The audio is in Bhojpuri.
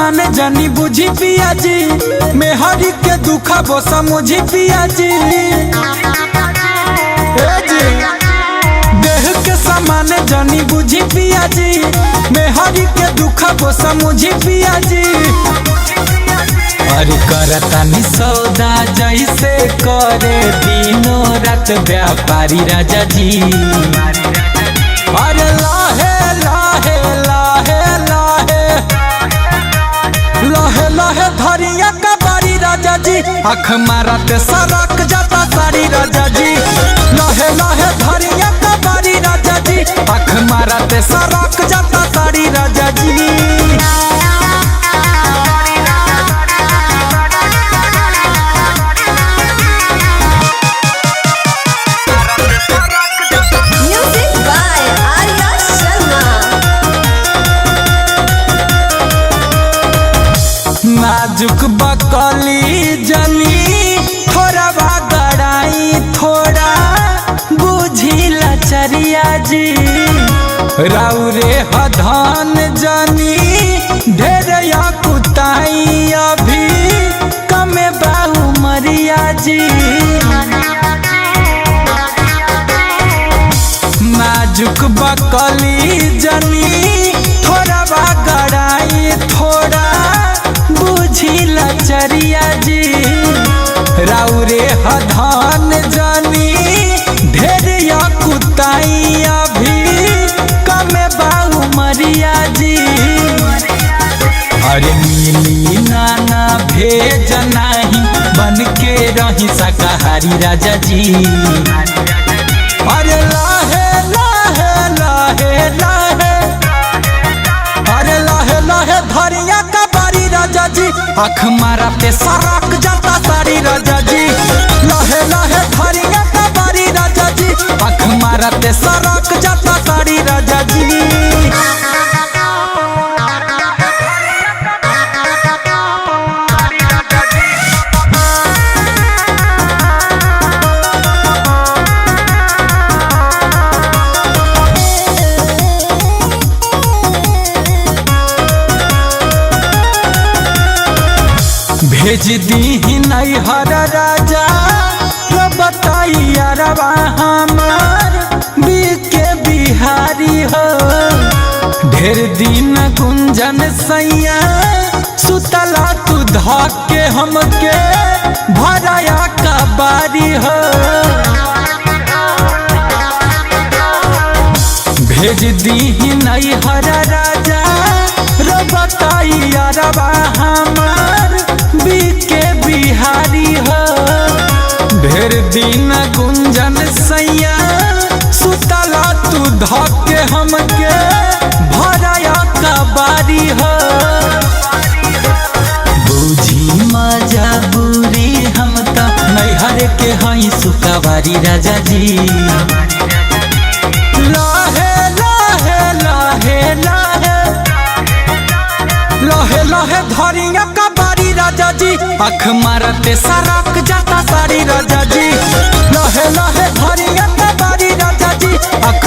समान जानी बुझी पिया जी, मेहरी के दुखा वो समझी पिया जी। देह के समान जानी बुझी पिया जी, मेहरी के दुखा वो समझी पिया जी। अरे करतानी सौदा जैसे करे दिनों रात व्यापारी राजा जी। अरे लाहे लाहे लाहे लाहे लाहे लाहे धरिया का बारी राजा जी, आँख मारते सरक जाता सारी राजा जी। लाहे लाहे धरिया का बारी राजा जी, आँख मारते सरक जाता सारी राजा जी। नाजुक बकली जनी थोड़ा गड़ाई, थोड़ा बुझी लचरिया जी। राउरे हधन जनी ढेर या कुताई, अभी कमे बाहू मरिया जी। नाजुक बकली जनी थोड़ा गड़ाई, थोड़ा बुझी लचरिया जी। राउरे हधन जानी ढेर या कुताई, अभी कमे बाहू मरिया जी। अरे मिली नाना भेज नाही, बन के रही शाकाहारी राजा जी। अरे लाहे लाहे लाहे लाहे अरे लाहे लाहे धरिया का बारी राजा जी, आँख मारते सरक जाता सारी राजा जी। लाहे लाहे धरिया का बारी राजा जी, आँख मारते सरक जाता सारी राजा जी। भेज दी नहीं हर राजा तो बताइया रवा हमार बीके बिहारी हो। ढेर दिन गुंजन सैया सुतला तू धके हमके भराया का बारी हो। भेज दी नहीं हर राजा रो बताइया रवा हमार बीके बिहारी हो। ढेर दिन गुंजन सैया सुतला तू धके हमके भराया का बारी हो। बुझी मजबूरी हम तो नैहर के हई सुखवारी राजा जी। लाहे लाहे लाहे लाहे लाहे लाहे धरिया का बारी राजा जी, आँख मारते सरक जाता सारी राजा जी। लाहे लाहे धरिया का बारी राजा जी, आँख